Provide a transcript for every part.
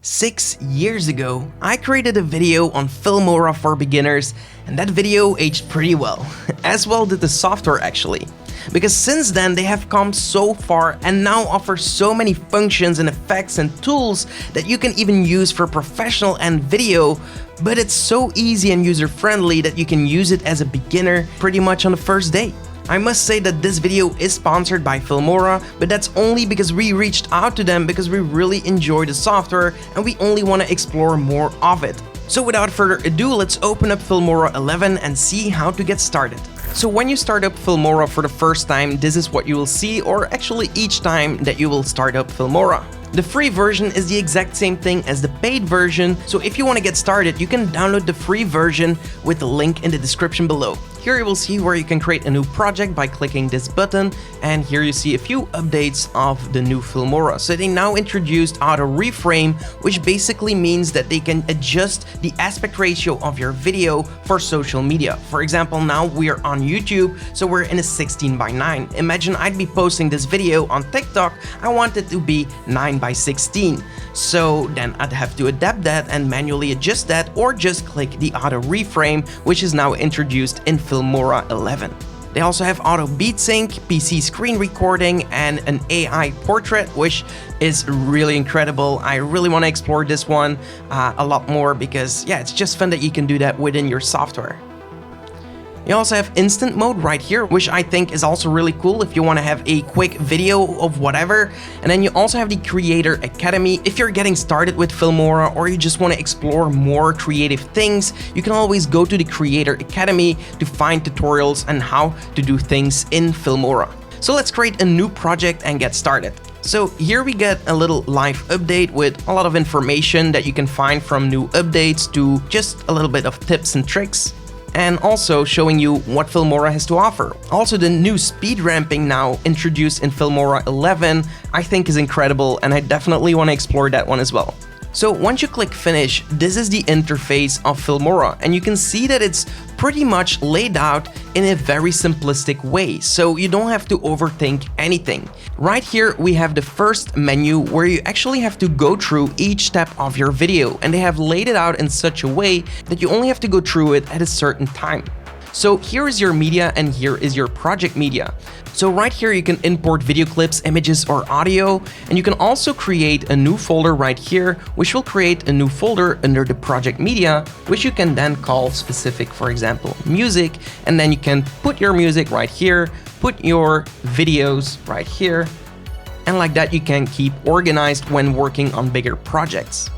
6 years ago, I created a video on Filmora for beginners, and that video aged pretty well. As well did the software actually. Because since then they have come so far and now offer so many functions and effects and tools that you can even use for professional and video, but it's so easy and user-friendly that you can use it as a beginner pretty much on the first day. I must say that this video is sponsored by Filmora, but that's only because we reached out to them because we really enjoy the software and we only want to explore more of it. So without further ado, let's open up Filmora 11 and see how to get started. So when you start up Filmora for the first time, this is what you will see, or actually each time that you will start up Filmora. The free version is the exact same thing as the paid version, so if you want to get started, you can download the free version with the link in the description below. Here you will see where you can create a new project by clicking this button, and here you see a few updates of the new Filmora. So they now introduced auto reframe, which basically means that they can adjust the aspect ratio of your video for social media. For example, now we are on YouTube, so we're in a 16:9. Imagine I'd be posting this video on TikTok, I want it to be 9:16. So then I'd have to adapt that and manually adjust that, or just click the auto reframe, which is now introduced in Filmora 11. They also have auto beat sync, PC screen recording, and an AI portrait, which is really incredible. I really want to explore this one a lot more because yeah, it's just fun that you can do that within your software. You also have instant mode right here, which I think is also really cool if you want to have a quick video of whatever. And then you also have the Creator Academy. If you're getting started with Filmora or you just want to explore more creative things, you can always go to the Creator Academy to find tutorials on how to do things in Filmora. So let's create a new project and get started. So here we get a little live update with a lot of information that you can find from new updates to just a little bit of tips and tricks, and also showing you what Filmora has to offer. Also, the new speed ramping now introduced in Filmora 11 I think is incredible, and I definitely want to explore that one as well. So once you click finish, this is the interface of Filmora, and you can see that it's pretty much laid out in a very simplistic way, so you don't have to overthink anything. Right here we have the first menu where you actually have to go through each step of your video, and they have laid it out in such a way that you only have to go through it at a certain time. So here is your media and here is your project media. So right here you can import video clips, images, or audio, and you can also create a new folder right here, which will create a new folder under the project media, which you can then call specific, for example, music, and then you can put your music right here, put your videos right here, and like that you can keep organized when working on bigger projects.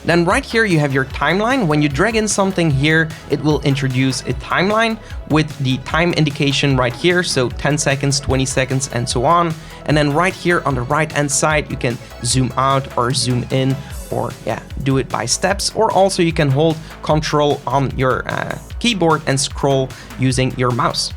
Then right here you have your timeline. When you drag in something here, it will introduce a timeline with the time indication right here, so 10 seconds, 20 seconds, and so on. And then right here on the right hand side, you can zoom out or zoom in, or yeah, do it by steps, or also you can hold Control on your keyboard and scroll using your mouse.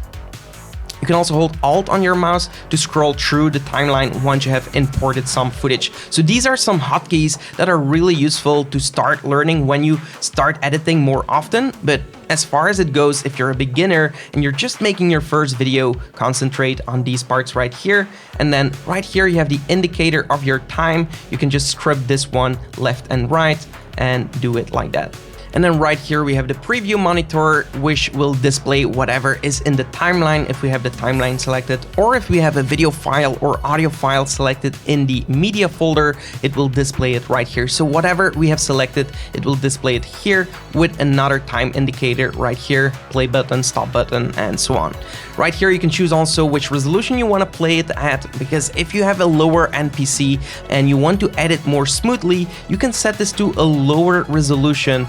You can also hold Alt on your mouse to scroll through the timeline once you have imported some footage. So these are some hotkeys that are really useful to start learning when you start editing more often. But as far as it goes, if you're a beginner and you're just making your first video, concentrate on these parts right here. And then right here you have the indicator of your time. You can just scrub this one left and right and do it like that. And then right here we have the preview monitor, which will display whatever is in the timeline if we have the timeline selected, or if we have a video file or audio file selected in the media folder, it will display it right here. So whatever we have selected, it will display it here with another time indicator right here, play button, stop button, and so on. Right here you can choose also which resolution you want to play it at, because if you have a lower end PC and you want to edit more smoothly, you can set this to a lower resolution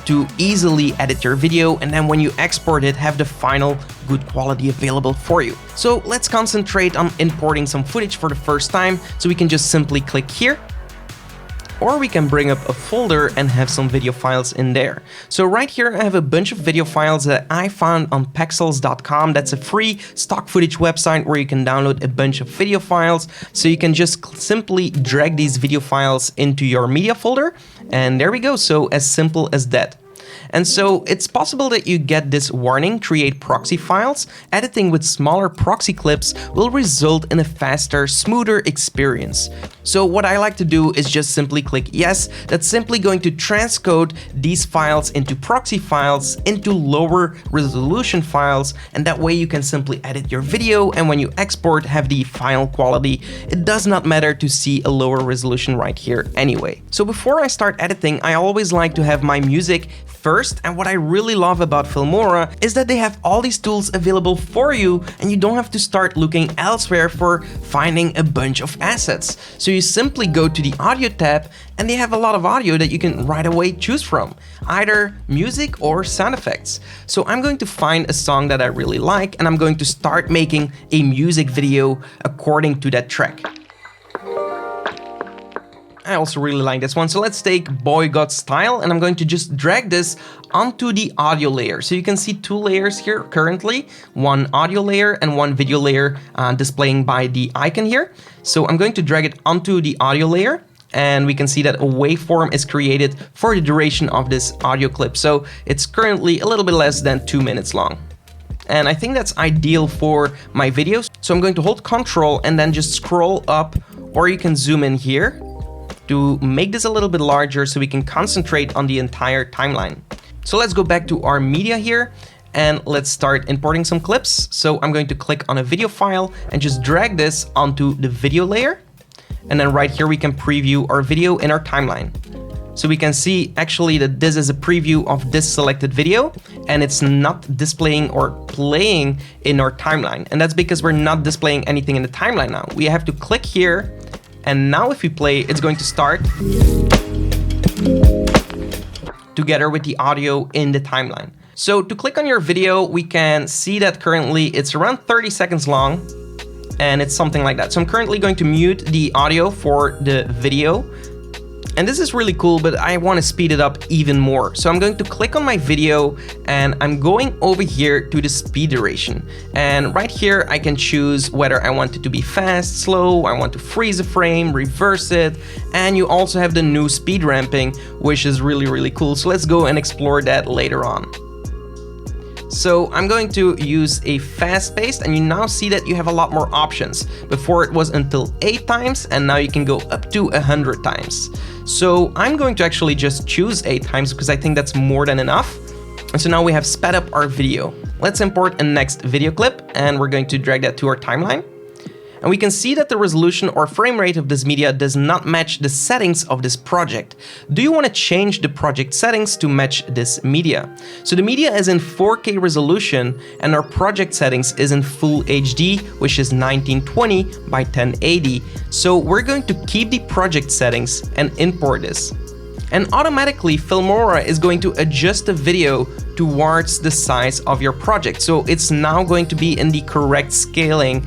to easily edit your video, and then when you export it, have the final good quality available for you. So let's concentrate on importing some footage for the first time, so we can just simply click here, or we can bring up a folder and have some video files in there. So right here I have a bunch of video files that I found on pexels.com. That's a free stock footage website where you can download a bunch of video files. So you can just simply drag these video files into your media folder, and there we go. So as simple as that. And so it's possible that you get this warning, create proxy files. Editing with smaller proxy clips will result in a faster, smoother experience. So what I like to do is just simply click yes. That's simply going to transcode these files into proxy files, into lower resolution files, and that way you can simply edit your video, and when you export, have the final quality. It does not matter to see a lower resolution right here anyway. So before I start editing, I always like to have my music first, and what I really love about Filmora is that they have all these tools available for you, and you don't have to start looking elsewhere for finding a bunch of assets. So you simply go to the audio tab, and they have a lot of audio that you can right away choose from, either music or sound effects. So I'm going to find a song that I really like, and I'm going to start making a music video according to that track. I also really like this one, so let's take Boy Got Style, and I'm going to just drag this onto the audio layer. So you can see two layers here currently, one audio layer and one video layer displaying by the icon here. So I'm going to drag it onto the audio layer, and we can see that a waveform is created for the duration of this audio clip. So it's currently a little bit less than 2 minutes long. And I think that's ideal for my videos. So I'm going to hold Ctrl and then just scroll up, or you can zoom in here to make this a little bit larger so we can concentrate on the entire timeline. So let's go back to our media here, and let's start importing some clips. So I'm going to click on a video file and just drag this onto the video layer. And then right here we can preview our video in our timeline. So we can see actually that this is a preview of this selected video, and it's not displaying or playing in our timeline. And that's because we're not displaying anything in the timeline now. We have to click here, and now if we play, it's going to start together with the audio in the timeline. So to click on your video, we can see that currently it's around 30 seconds long, and it's something like that. So I'm currently going to mute the audio for the video. And this is really cool, but I want to speed it up even more. So I'm going to click on my video, and I'm going over here to the speed duration. And right here, I can choose whether I want it to be fast, slow, I want to freeze a frame, reverse it. And you also have the new speed ramping, which is really, really cool. So let's go and explore that later on. So I'm going to use a fast pace, and you now see that you have a lot more options. Before it was until 8 times, and now you can go up to 100 times. So I'm going to actually just choose 8 times because I think that's more than enough. And so now we have sped up our video. Let's import a next video clip, and we're going to drag that to our timeline. And we can see that the resolution or frame rate of this media does not match the settings of this project. Do you want to change the project settings to match this media? So the media is in 4K resolution, and our project settings is in full HD, which is 1920 by 1080. So we're going to keep the project settings and import this. And automatically Filmora is going to adjust the video towards the size of your project. So it's now going to be in the correct scaling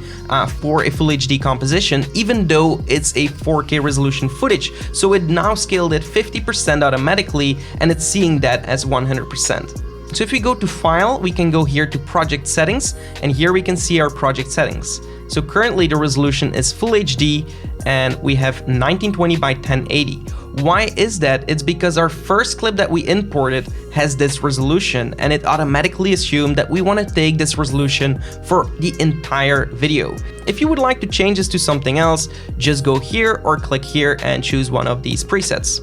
for a full HD composition, even though it's a 4K resolution footage. So it now scaled it 50% automatically, and it's seeing that as 100%. So if we go to File, we can go here to Project Settings, and here we can see our project settings. So currently the resolution is full HD, and we have 1920 by 1080. Why is that? It's because our first clip that we imported has this resolution, and it automatically assumed that we want to take this resolution for the entire video. If you would like to change this to something else, just go here or click here and choose one of these presets.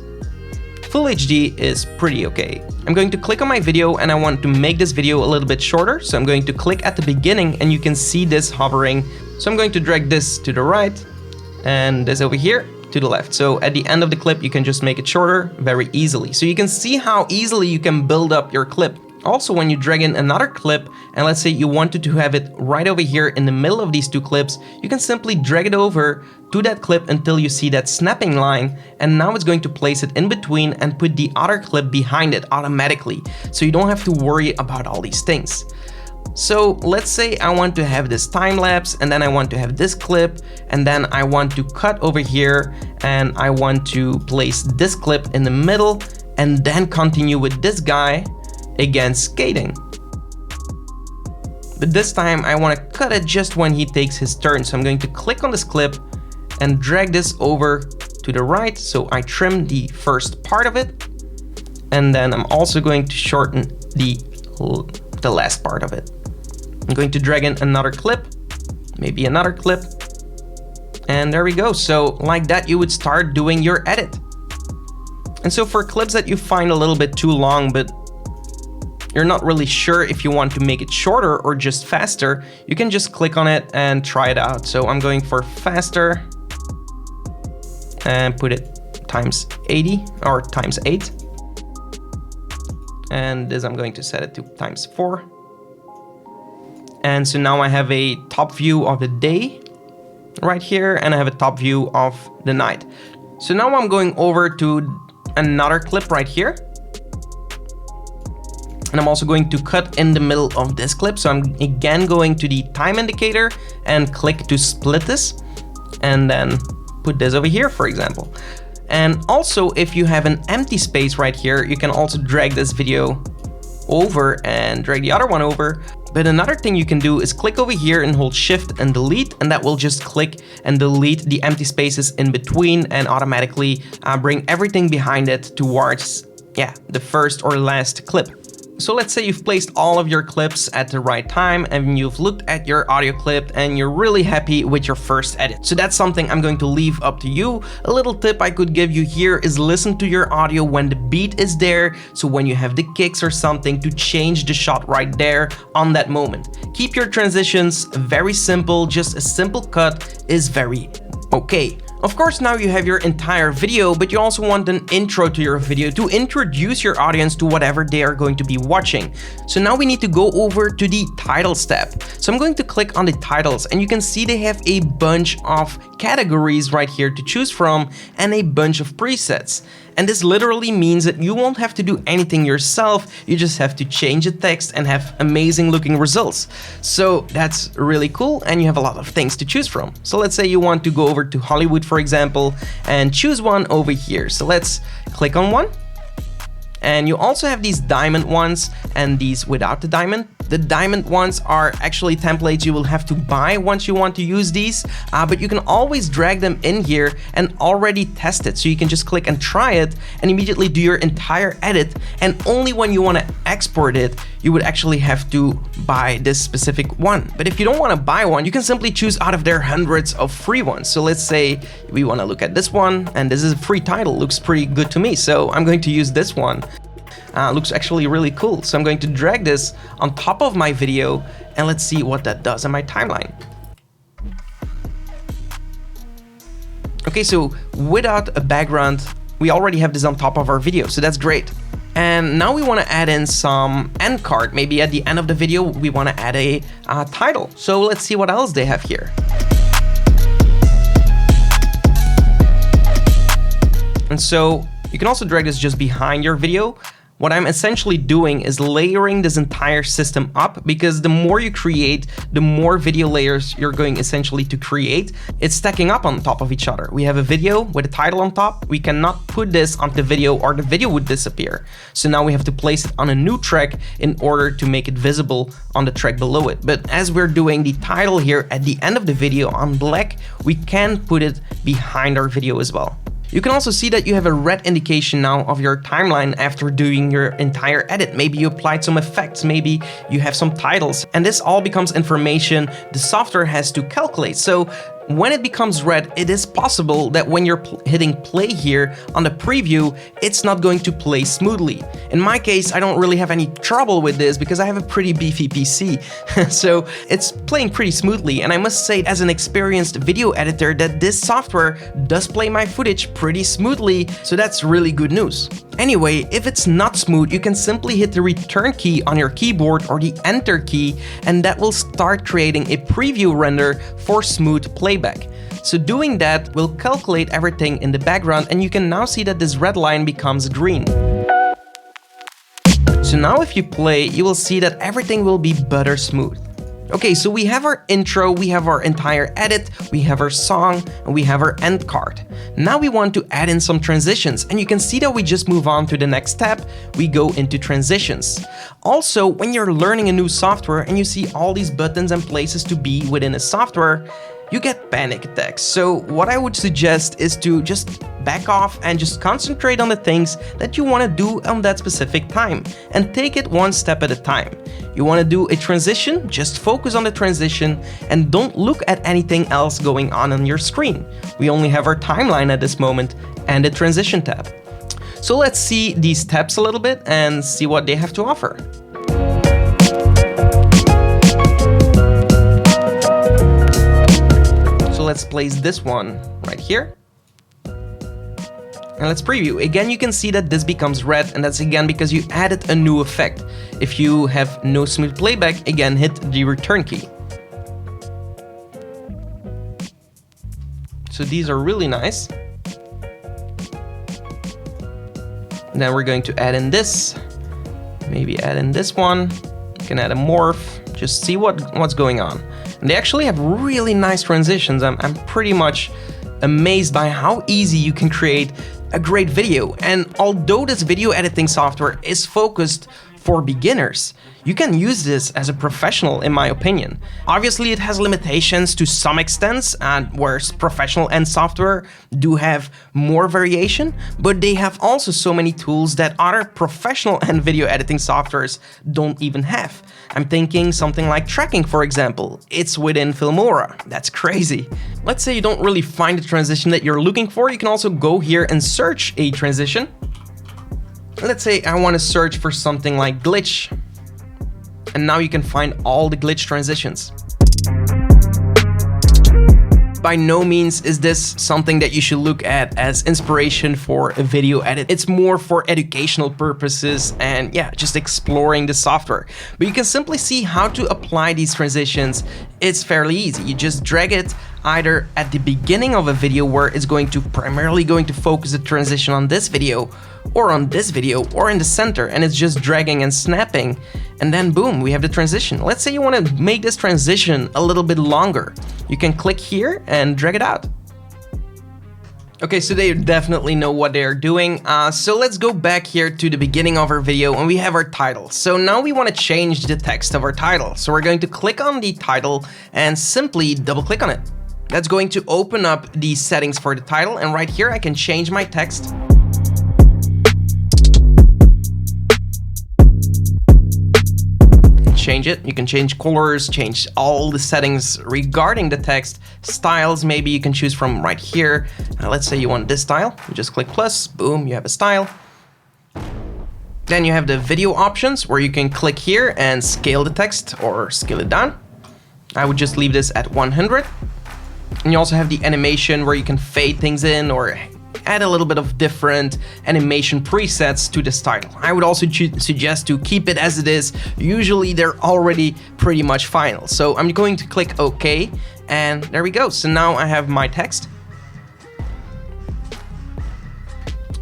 Full HD is pretty okay. I'm going to click on my video, and I want to make this video a little bit shorter. So I'm going to click at the beginning, and you can see this hovering. So I'm going to drag this to the right and this over here to the left. So at the end of the clip, you can just make it shorter very easily. So you can see how easily you can build up your clip. Also, when you drag in another clip, and let's say you wanted to have it right over here in the middle of these two clips, you can simply drag it over to that clip until you see that snapping line, and now it's going to place it in between and put the other clip behind it automatically. So you don't have to worry about all these things. So let's say I want to have this time lapse, and then I want to have this clip, and then I want to cut over here, and I want to place this clip in the middle, and then continue with this guy against skating. But this time I want to cut it just when he takes his turn. So I'm going to click on this clip and drag this over to the right. So I trim the first part of it, and then I'm also going to shorten the last part of it. I'm going to drag in another clip, maybe another clip, And there we go. So like that, you would start doing your edit. And so for clips that you find a little bit too long, but you're not really sure if you want to make it shorter or just faster, you can just click on it and try it out. So I'm going for faster and put it times 80 or times 8. And this I'm going to set it to times 4. And so now I have a top view of the day right here, and I have a top view of the night. So now I'm going over to another clip right here. And I'm also going to cut in the middle of this clip. So I'm again going to the time indicator and click to split this, and then put this over here, for example. And also, if you have an empty space right here, you can also drag this video over and drag the other one over. But another thing you can do is click over here and hold Shift and delete, and that will just click and delete the empty spaces in between and automatically bring everything behind it towards, the first or last clip. So let's say you've placed all of your clips at the right time and you've looked at your audio clip and you're really happy with your first edit. So that's something I'm going to leave up to you. A little tip I could give you here is listen to your audio when the beat is there. So when you have the kicks or something, to change the shot right there on that moment. Keep your transitions very simple. Just a simple cut is very okay. Of course, now you have your entire video, but you also want an intro to your video to introduce your audience to whatever they are going to be watching. So now we need to go over to the titles tab. So I'm going to click on the titles, and you can see they have a bunch of categories right here to choose from and a bunch of presets. And this literally means that you won't have to do anything yourself, you just have to change the text and have amazing looking results. So that's really cool, and you have a lot of things to choose from. So let's say you want to go over to Hollywood, for example, and choose one over here. So let's click on one. And you also have these diamond ones and these without the diamond. The diamond ones are actually templates you will have to buy once you want to use these, but you can always drag them in here and already test it. So you can just click and try it and immediately do your entire edit. And only when you want to export it, you would actually have to buy this specific one. But if you don't want to buy one, you can simply choose out of their hundreds of free ones. So let's say we want to look at this one, and this is a free title, looks pretty good to me. So I'm going to use this one. Looks actually really cool. So I'm going to drag this on top of my video, and let's see what that does in my timeline. Okay, so without a background, we already have this on top of our video, so that's great. And now we want to add in some end card. Maybe at the end of the video, we want to add a title. So let's see what else they have here. And so you can also drag this just behind your video. What I'm essentially doing is layering this entire system up, because the more you create, the more video layers you're going essentially to create. It's stacking up on top of each other. We have a video with a title on top. We cannot put this onto the video or the video would disappear. So now we have to place it on a new track in order to make it visible on the track below it. But as we're doing the title here at the end of the video on black, we can put it behind our video as well. You can also see that you have a red indication now of your timeline after doing your entire edit. Maybe you applied some effects, maybe you have some titles, and this all becomes information the software has to calculate. So when it becomes red, it is possible that when you're hitting play here on the preview, it's not going to play smoothly. In my case, I don't really have any trouble with this because I have a pretty beefy PC. So it's playing pretty smoothly. And I must say, as an experienced video editor, that this software does play my footage pretty smoothly. So that's really good news. Anyway, if it's not smooth, you can simply hit the return key on your keyboard or the enter key, and that will start creating a preview render for smooth playback. So doing that will calculate everything in the background, and you can now see that this red line becomes green. So now if you play, you will see that everything will be butter smooth. Okay, so we have our intro, we have our entire edit, we have our song, and we have our end card. Now we want to add in some transitions, and you can see that we just move on to the next step. We go into transitions. Also, when you're learning a new software and you see all these buttons and places to be within a software, you get panic attacks. So what I would suggest is to just back off and just concentrate on the things that you want to do on that specific time and take it one step at a time. You want to do a transition, just focus on the transition and don't look at anything else going on your screen. We only have our timeline at this moment and the transition tab. So let's see these tabs a little bit and see what they have to offer. So let's place this one right here. And let's preview. Again, you can see that this becomes red, and that's again because you added a new effect. If you have no smooth playback, again, hit the return key. So these are really nice. And then we're going to add in this, maybe add in this one. You can add a morph, just see what's going on. And they actually have really nice transitions. I'm pretty much amazed by how easy you can create a great video. And although this video editing software is focused for beginners, you can use this as a professional, in my opinion. Obviously, it has limitations to some extent, whereas professional end software do have more variation, but they have also so many tools that other professional end video editing softwares don't even have. I'm thinking something like tracking, for example. It's within Filmora. That's crazy. Let's say you don't really find the transition that you're looking for. You can also go here and search a transition. Let's say I want to search for something like glitch. And now you can find all the glitch transitions. By no means is this something that you should look at as inspiration for a video edit. It's more for educational purposes and yeah, just exploring the software. But you can simply see how to apply these transitions. It's fairly easy. You just drag it either at the beginning of a video where it's primarily going to focus the transition on this video, or on this video, or in the center, and it's just dragging and snapping, and then boom, we have the transition. Let's say you want to make this transition a little bit longer. You can click here and drag it out. Okay, so they definitely know what they are doing. So let's go back here to the beginning of our video and we have our title. So now we want to change the text of our title. So we're going to click on the title and simply double click on it. That's going to open up the settings for the title, and right here I can change my text. Change it. You can change colors, change all the settings regarding the text. Styles, maybe you can choose from right here. Let's say you want this style. You just click plus, boom, you have a style. Then you have the video options where you can click here and scale the text or scale it down. I would just leave this at 100. And you also have the animation where you can fade things in or add a little bit of different animation presets to this title. I would also suggest to keep it as it is. Usually they're already pretty much final. So I'm going to click OK, and there we go. So now I have my text.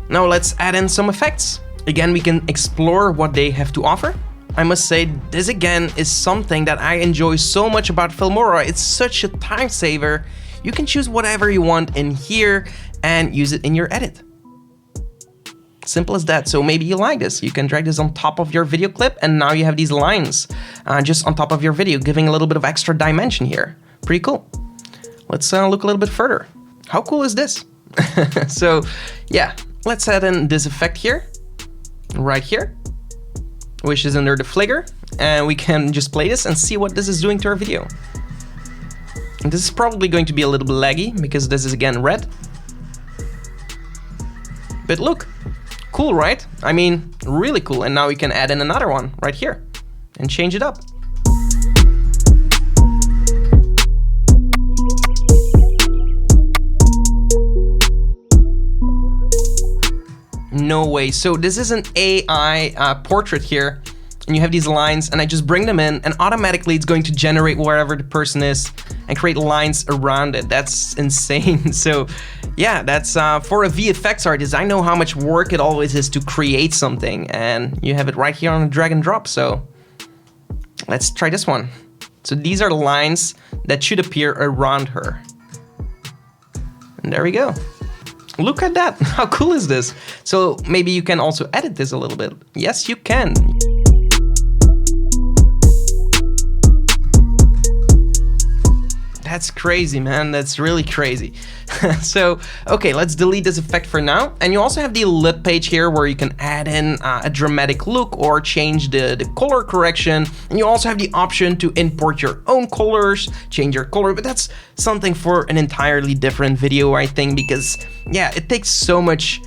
Now let's add in some effects. Again, we can explore what they have to offer. I must say, this again is something that I enjoy so much about Filmora. It's such a time saver. You can choose whatever you want in here and use it in your edit. Simple as that. So maybe you like this. You can drag this on top of your video clip and now you have these lines just on top of your video, giving a little bit of extra dimension here. Pretty cool. Let's look a little bit further. How cool is this? So yeah, let's add in this effect here, right here, which is under the flicker, and we can just play this and see what this is doing to our video. And this is probably going to be a little bit laggy because this is again red. But look, cool, right? I mean, really cool. And now we can add in another one right here and change it up. No way. So this is an AI portrait here, and you have these lines, and I just bring them in, and automatically it's going to generate wherever the person is and create lines around it. That's insane. So yeah, that's for a VFX artist. I know how much work it always is to create something, and you have it right here on a drag and drop. So let's try this one. So these are the lines that should appear around her. And there we go. Look at that. How cool is this? So maybe you can also edit this a little bit. Yes, you can. That's crazy, man. That's really crazy. So, okay, let's delete this effect for now. And you also have the LUT page here where you can add in a dramatic look or change the color correction. And you also have the option to import your own colors, change your color, but that's something for an entirely different video, I think, because yeah, it takes so much,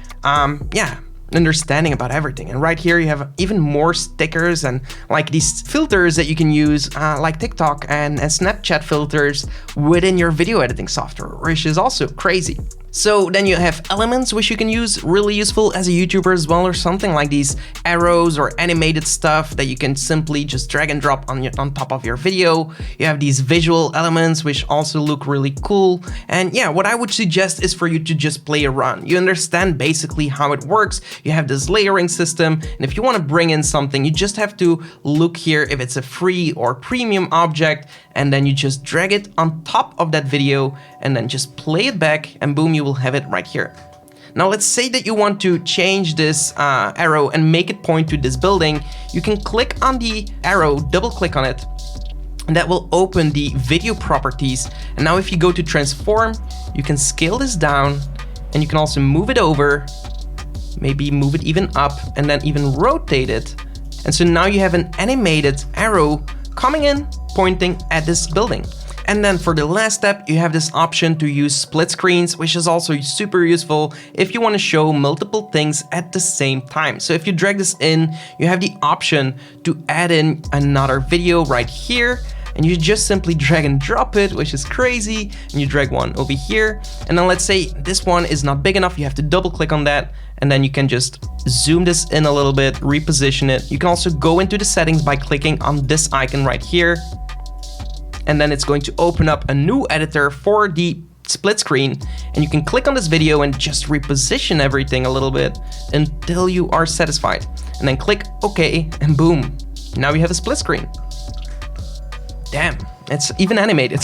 understanding about everything. And right here you have even more stickers and like these filters that you can use like TikTok and Snapchat filters within your video editing software, which is also crazy. So then you have elements which you can use, really useful as a YouTuber as well, or something like these arrows or animated stuff that you can simply just drag and drop on top of your video. You have these visual elements which also look really cool. And yeah, what I would suggest is for you to just play around. You understand basically how it works. You have this layering system, and if you want to bring in something, you just have to look here if it's a free or premium object, and then you just drag it on top of that video and then just play it back, and boom, you will have it right here. Now let's say that you want to change this arrow and make it point to this building. You can click on the arrow, double click on it, and that will open the video properties. And now if you go to transform, you can scale this down, and you can also move it over, maybe move it even up, and then even rotate it. And so now you have an animated arrow coming in, pointing at this building. And then for the last step, you have this option to use split screens, which is also super useful if you want to show multiple things at the same time. So if you drag this in, you have the option to add in another video right here, and you just simply drag and drop it, which is crazy. And you drag one over here, and then let's say this one is not big enough, you have to double click on that, and then you can just zoom this in a little bit, reposition it. You can also go into the settings by clicking on this icon right here, and then it's going to open up a new editor for the split screen, and you can click on this video and just reposition everything a little bit until you are satisfied, and then click OK, and boom, now you have a split screen. Damn, it's even animated.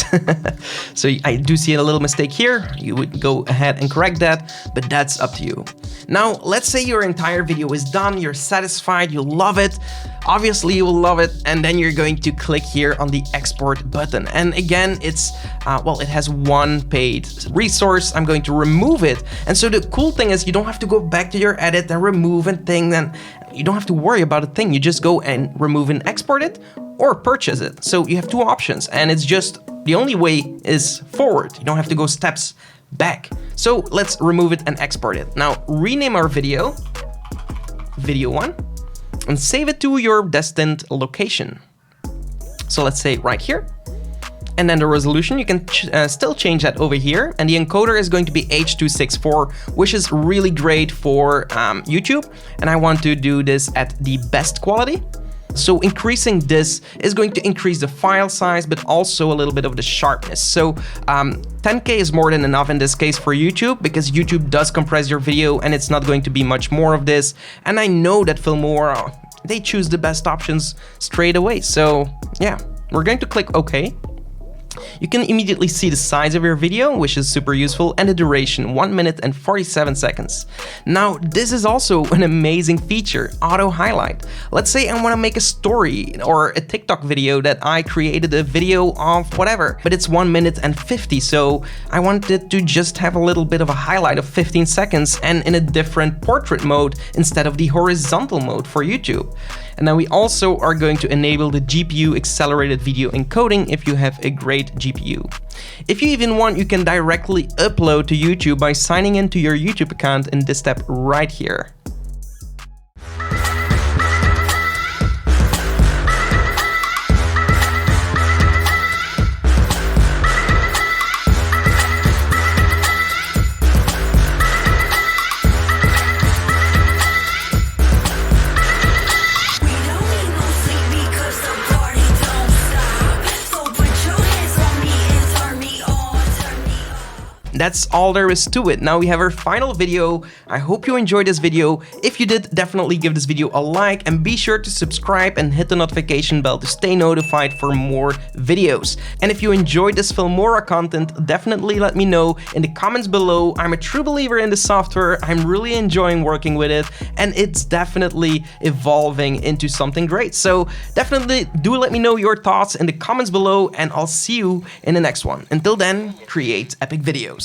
So I do see a little mistake here. You would go ahead and correct that, but that's up to you. Now, let's say your entire video is done, you're satisfied, you love it. Obviously you will love it, and then you're going to click here on the export button. And again, it's, well, it has one paid resource. I'm going to remove it. And so the cool thing is you don't have to go back to your edit and remove and thing, then you don't have to worry about a thing. You just go and remove and export it, or purchase it. So you have two options, and it's just the only way is forward. You don't have to go steps back. So let's remove it and export it. Now rename our video, video 1, and save it to your destined location. So let's say right here. And then the resolution, you can still change that over here. And the encoder is going to be H.264, which is really great for YouTube. And I want to do this at the best quality. So increasing this is going to increase the file size, but also a little bit of the sharpness. So 10K is more than enough in this case for YouTube, because YouTube does compress your video and it's not going to be much more of this. And I know that Filmora, they choose the best options straight away. So yeah, we're going to click OK. You can immediately see the size of your video, which is super useful, and the duration, 1 minute and 47 seconds. Now, this is also an amazing feature, auto highlight. Let's say I want to make a story or a TikTok video that I created a video of whatever, but it's 1 minute and 50, so I wanted to just have a little bit of a highlight of 15 seconds and in a different portrait mode instead of the horizontal mode for YouTube. And now we also are going to enable the GPU accelerated video encoding if you have a great GPU. If you even want, you can directly upload to YouTube by signing into your YouTube account in this step right here. That's all there is to it. Now we have our final video. I hope you enjoyed this video. If you did, definitely give this video a like and be sure to subscribe and hit the notification bell to stay notified for more videos. And if you enjoyed this Filmora content, definitely let me know in the comments below. I'm a true believer in the software. I'm really enjoying working with it, and it's definitely evolving into something great. So definitely do let me know your thoughts in the comments below, and I'll see you in the next one. Until then, create epic videos.